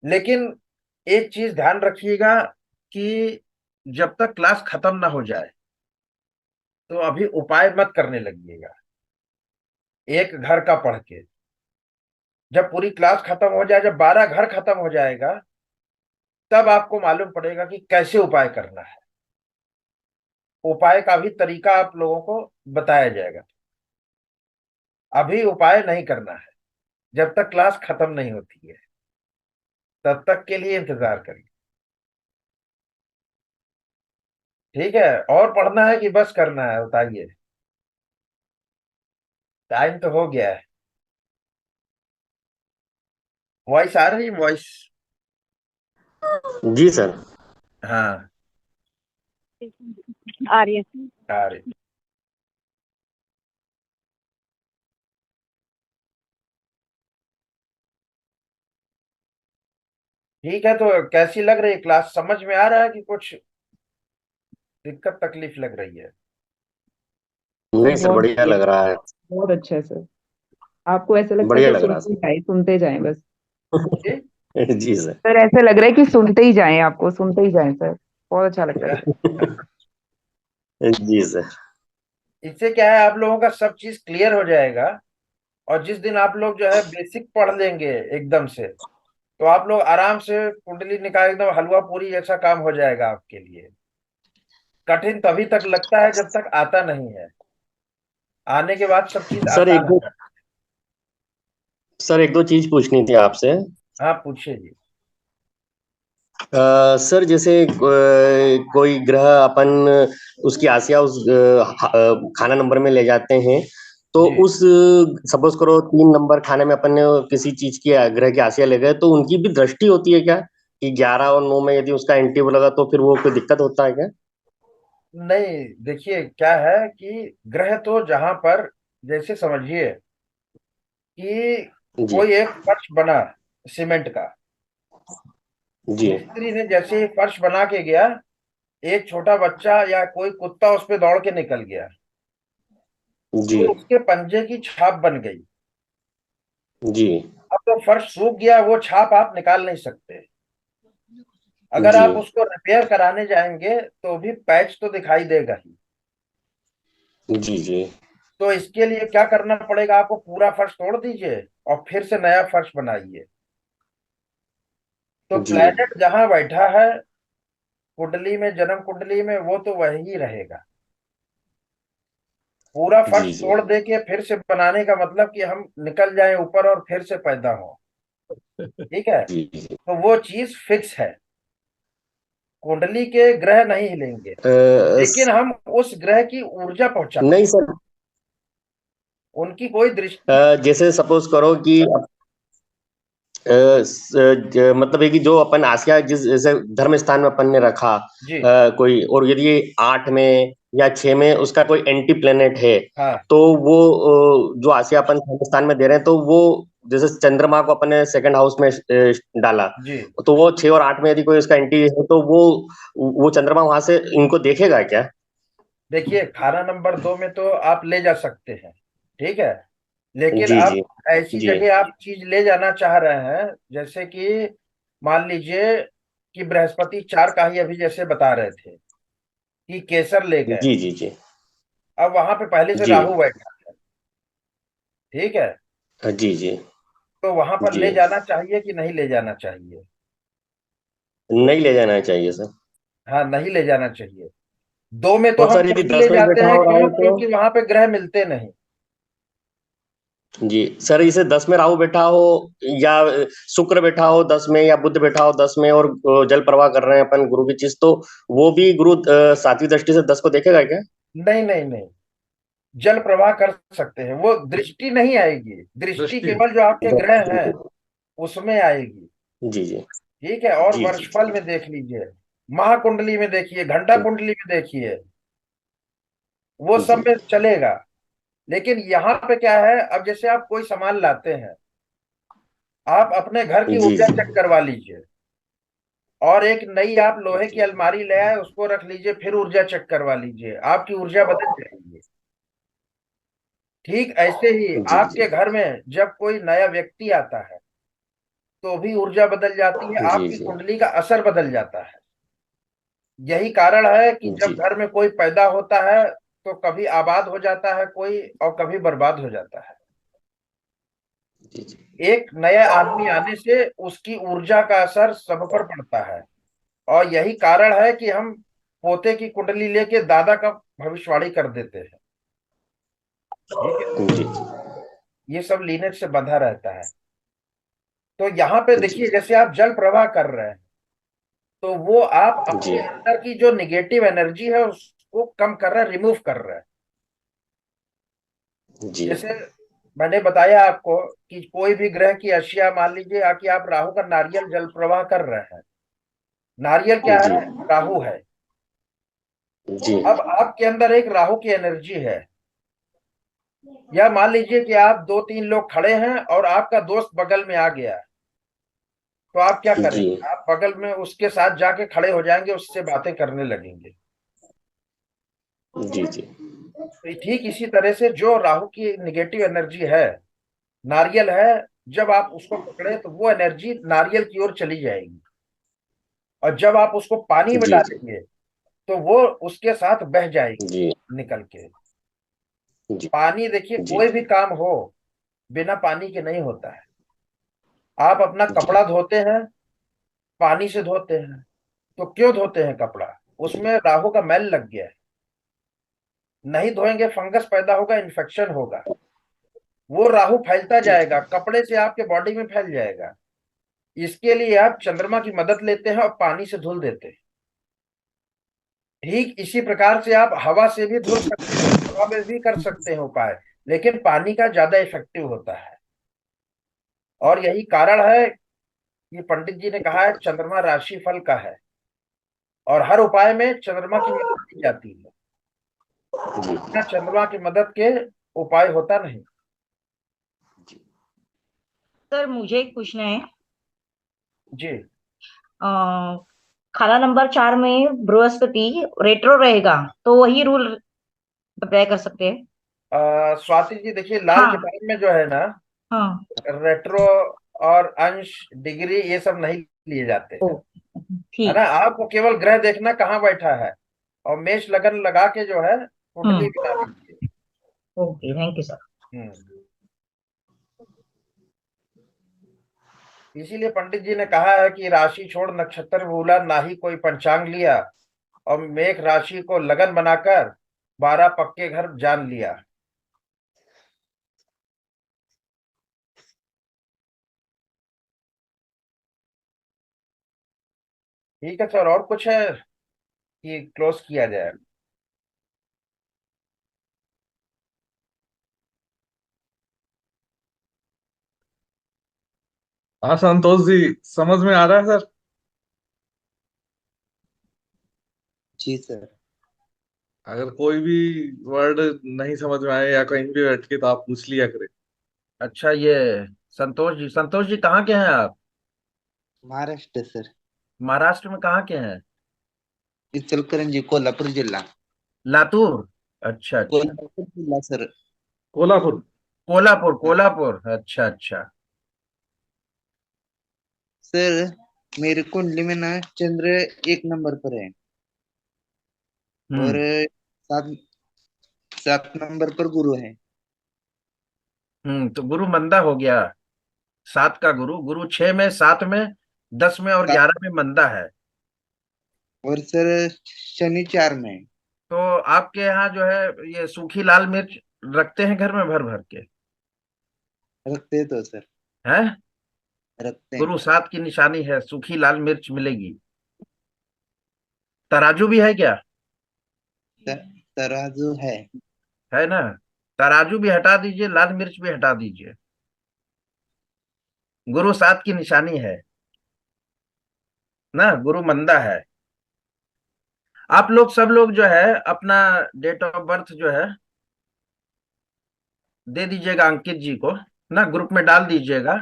लेकिन एक चीज ध्यान रखिएगा कि जब तक क्लास खत्म ना हो जाए तो अभी उपाय मत करने लगिएगा एक घर का पढ़ के। जब पूरी क्लास खत्म हो जाए, जब 12 घर खत्म हो जाएगा, तब आपको मालूम पड़ेगा कि कैसे उपाय करना है। उपाय का भी तरीका आप लोगों को बताया जाएगा। अभी उपाय नहीं करना है जब तक क्लास खत्म नहीं होती है, तब तक के लिए इंतजार करिए। ठीक है? और पढ़ना है कि बस करना है, बताइए। टाइम तो हो गया है। वॉइस आ रही? वॉइस? जी सर। हाँ, आ रही है। आ रही। ठीक है, तो कैसी लग रही है क्लास? समझ में आ रहा है कि कुछ दिक्कत तकलीफ लग रही है? नहीं सर, बहुत बढ़िया बढ़िया। लग रहा है। बहुत अच्छा है सर। आपको ऐसा लगता है बढ़िया कि लग रहा है सुनते जाएं बस। जी। सर। जी सर। सर ऐसा लग रहा है कि सुनते ही जाएं, आपको सुनते ही जाएं सर। बहुत अच्छा लग रहा है सर। जी सर। इससे क्या है, आप लोगों का सब चीज क्लियर हो जाएगा। और जिस दिन आप लोग जो है बेसिक पढ़ लेंगे एकदम से, तो आप लोग आराम से कुंडली निकाल, एकदम हलवा पूरी जैसा काम हो जाएगा आपके लिए। कठिन तभी तक लगता है जब तक आता नहीं है। आने के बाद सब चीज सर एक आसान हो दो जाता सर एक दो चीज पूछनी थी आपसे। है। हाँ, पूछिए जी। सर जैसे कोई ग्रह अपन उसकी आसिया उस खाना नंबर में ले जाते हैं, तो जी उस सपोज करो 3 नंबर खाने में अपन ने किसी चीज की ग्रह की आसिया ले गए, तो उनकी भी दृष्टि होती है क्या? कि 11 और 9 में यदि उसका एंटी लगा तो फिर वो कोई दिक्कत होता है क्या? नहीं, देखिए क्या है कि ग्रह तो जहां पर, जैसे समझिए कि जी। कोई एक फर्श बना सीमेंट का। जी। मिस्त्री ने जैसे ही फर्श बना के गया, एक छोटा बच्चा या कोई कुत्ता उस पे दौड़ के निकल गया, जी। तो उसके पंजे की छाप बन गई। जी। अब तो फर्श सूख गया, वो छाप आप निकाल नहीं सकते। अगर जी। आप उसको रिपेयर कराने जाएंगे तो भी पैच तो दिखाई देगा ही। जी। जी। तो इसके लिए क्या करना पड़ेगा, आपको पूरा फर्श तोड़ दीजिए और फिर से नया फर्श बनाइए। तो जी। प्लेनेट जहां बैठा है कुंडली में, जन्म कुंडली में, वो तो वही रहेगा। पूरा फर्श जी। जी। तोड़ दे के फिर से बनाने का मतलब कि हम निकल जाएं ऊपर और फिर से पैदा हो। ठीक है? जी। जी। तो वो चीज फिक्स है। कुंडली के ग्रह नहीं हिलेंगे, अ, लेकिन हम उस ग्रह की ऊर्जा पहुंचा नहीं सकते। सर। उनकी कोई दृष्टि। जैसे सपोज करो कि मतलब है कि जो अपन आसिया जिस जैसे धर्म स्थान में अपन ने रखा, जी। कोई और यदि ये 8 में या 6 में उसका कोई एंटी प्लेनेट है, हाँ। तो वो जो आसिया अपन धर्म स्थान में दे रहे हैं, तो वो जैसे चंद्रमा को अपन ने सेकंड हाउस में डाला, जी, तो वो 6 और 8 में यदि कोई उसका एंटी है, तो वो चंद्रमा वहां से इनको देखेगा क्या? देखिए खाना नंबर 2 में तो आप ले जा सकते हैं। ठीक है? लेकिन जी। आप जी। ऐसी जी। जगह आप चीज ले जाना चाह रहे हैं, जैसे कि मान लीजिए कि बृहस्पति 4 का ही अभी जैसे बता रहे थे कि केसर ले गए। जी। जी। जी। अब वहां पे पहले से जी। राहु बैठा है। ठीक है? जी। जी। तो वहां पर जी। ले जाना चाहिए कि नहीं ले जाना चाहिए? नहीं ले जाना चाहिए सर। हाँ, नहीं ले जाना चाहिए। 2 में तो और हम सर यदि तभी ले 10 में जाते बैठा हैं, हो क्यों? राहु तो? क्योंकि वहां पे ग्रह मिलते नहीं। जी सर, इसे 10 में राहु बैठा हो, या शुक्र बैठा हो 10 में, या बुध बैठा हो 10 में, और जल प्रवाह कर रहे हैं अपन गुरु की चीज, तो वो भी गुरु 7वीं दृष्टि से 10 को देखेगा क्या? नहीं नहीं नहीं, जल प्रवाह कर सकते हैं, वो दृष्टि नहीं आएगी। दृष्टि दृष्टि। केवल जो आपके ग्रह हैं जी। उसमें आएगी। जी। जी। ठीक है? और जी। जी। वर्षफल में देख लीजिए, महाकुंडली में देखिए, घंटा कुंडली में देखिए, वो जी। सब में चलेगा। लेकिन यहाँ पे क्या है, अब जैसे आप कोई सामान लाते हैं, आप अपने घर की जी। ऊर्जा जी। चेक करवा लीजिए। और एक नई आप लोहे की अलमारी ले आए, उसको रख लीजिए, फिर ऊर्जा चेक करवा लीजिए, आपकी ऊर्जा बदल जाएगी। ठीक ऐसे ही जी। जी। आपके घर में जब कोई नया व्यक्ति आता है, तो भी ऊर्जा बदल जाती है, जी आपकी जी कुंडली का असर बदल जाता है। यही कारण है कि जी जब घर में कोई पैदा होता है तो कभी आबाद हो जाता है कोई, और कभी बर्बाद हो जाता है। जी जी एक नया आदमी आने से उसकी ऊर्जा का असर सब पर पड़ता है। और यही कारण है कि हम पोते की कुंडली लेके दादा का भविष्यवाणी कर देते हैं। ठीक है। जी ये सब लीनेज से बंधा रहता है। तो यहाँ पे जी देखिए, जैसे आप जल प्रवाह कर रहे हैं, तो वो आप जी अपने अंदर की जो निगेटिव एनर्जी है उसको कम कर रहे हैं, रिमूव कर रहे हैं। जी जैसे मैंने बताया आपको कि कोई भी ग्रह की अशिया, मान लीजिए कि आप राहु का नारियल जल प्रवाह कर रहे हैं। नारियल क्या जी है? राहु है। जी अब आपके अंदर एक राहु की एनर्जी है। या मान लीजिए कि आप दो तीन लोग खड़े हैं और आपका दोस्त बगल में आ गया, तो आप क्या जी करेंगे? आप बगल में उसके साथ जाके खड़े हो जाएंगे, उससे बातें करने लगेंगे। जी जी तो ठीक इसी तरह से जो राहु की निगेटिव एनर्जी है, नारियल है, जब आप उसको पकड़े तो वो एनर्जी नारियल की ओर चली जाएगी। और जब आप उसको पानी में जी जी डालेंगे तो वो उसके साथ बह जाएगी जी निकल के। जी पानी, देखिए, जी कोई भी काम हो बिना पानी के नहीं होता है। आप अपना जी कपड़ा धोते हैं, पानी से धोते हैं। तो क्यों धोते हैं कपड़ा? जी उसमें राहु का मैल लग गया है। नहीं धोएंगे, फंगस पैदा होगा, इन्फेक्शन होगा। वो राहु फैलता जी जाएगा, कपड़े से आपके बॉडी में फैल जाएगा। इसके लिए आप चंद्रमा की मदद लेते हैं और पानी से धुल देते हैं। ठीक इसी प्रकार से आप हवा से भी धुल सकते हैं, हवा में भी कर सकते हैं उपाय। लेकिन पानी का ज्यादा इफेक्टिव होता है। और यही कारण है कि पंडित जी ने कहा है चंद्रमा राशि फल का है। और हर उपाय में चंद्रमा की मदद ली जाती है। जी बिना चंद्रमा की मदद के उपाय होता नहीं। सर मुझे एक पूछना है। जी। अ, खाना नंबर 4 में बृहस्पति रेट्रो रहेगा, तो वही रूल अप्लाई कर सकते हैं? स्वाति जी, देखिए, लाल हाँ। किताब में जो है ना, हाँ। रेट्रो और अंश, डिग्री, ये सब नहीं लिए जाते ओ, हैं। है ना? ठीक। आपको केवल ग्रह देखना कहाँ बैठा है, और मेष लगन लगा के जो है कुंडली हम्म। बना दीजिए। Okay, thank you sir. हम्म। इसीलिए पंडित जी ने कहा है कि राशि छोड़ नक्षत्र भूला, ना ही कोई पंचांग लिया, और मेष राशि को लगन बनाकर 12 पक्के घर जान लिया। ठीक है सर, और कुछ है कि क्लोज किया जाए? हाँ संतोष जी, समझ में आ रहा है सर। जी सर। अगर कोई भी वर्ड नहीं समझ में आए या कहीं भी बैठ के तो आप पूछ लिया करें। अच्छा, ये संतोष जी कहाँ के हैं आप? महाराष्ट्र सर। महाराष्ट्र में कहाँ के हैं? इचलकरंजी, कोल्हापूर जिल्हा। लातूर? अच्छा अच्छा। कोल्हापूर जिल्हा सर। कोल्हापुर। कोल्हापुर, हाँ। कोल्हापुर, अच्छा अच्छा। सर मेरी कुंडली में ना चंद्र 1 नंबर पर है, और हम्म 7 7 नंबर पर गुरु है। तो गुरु मंदा हो गया। 7 का गुरु, गुरु 6 में, 7 में, 10 में और सात 11 में मंदा है। और सर शनि 4 में है। तो आपके यहाँ जो है ये सूखी लाल मिर्च रखते हैं घर में भर भर के? रखते हैं तो सर, हैं? रखते हैं। गुरु 7 की निशानी है, सूखी लाल मिर्च मिलेगी। तराजू भी है क्या? तराजू है। है ना? तराजू भी हटा दीजिए, लाल मिर्च भी हटा दीजिए। गुरु 7 की निशानी है ना, गुरु मंदा है। आप लोग सब लोग जो है अपना डेट ऑफ बर्थ जो है दे दीजिएगा अंकित जी को, ना ग्रुप में डाल दीजिएगा।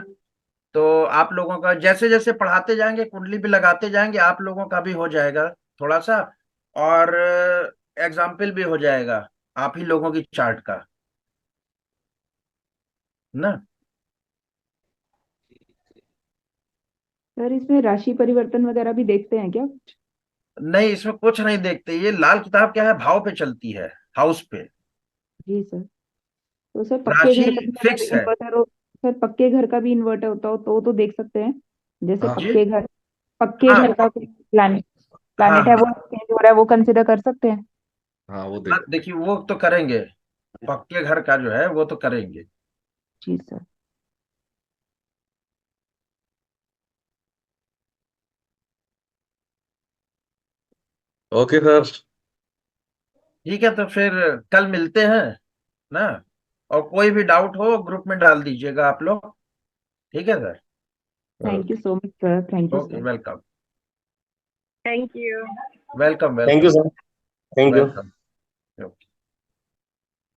तो आप लोगों का जैसे जैसे पढ़ाते जाएंगे, कुंडली भी लगाते जाएंगे, आप लोगों का भी हो जाएगा थोड़ा सा। और एग्जाम्पल भी हो जाएगा आप ही लोगों की चार्ट का, ना। सर इसमें राशि परिवर्तन वगैरह भी देखते हैं क्या? नहीं, इसमें कुछ नहीं देखते। ये लाल किताब क्या है, भाव पे चलती है, हाउस पे। जी सर। तो सर पक्के राशि घर का भी अगर फिक्स है। इन्वर्टर हो, सर पक्के घर का भी इन्वर्टर होता हो तो देख सकते हैं। जैसे हाँ जी, पक्के हाँ घर का प्लानिट हाँ प्लानिट है, हाँ वो चेंज हो रहा है, वो कंसिडर कर सकते हैं। हाँ, वो हाँ, देख। देखिए वो तो करेंगे। पक्के घर का जो है वो तो करेंगे। जी सर। Okay sir. ठीक है, तो फिर कल मिलते हैं ना। और कोई भी डाउट हो ग्रुप में डाल दीजिएगा आप लोग। ठीक है sir. Thank you so much sir, thank you okay, sir. Welcome. Thank you. Welcome thank you welcome sir, thank you. Welcome.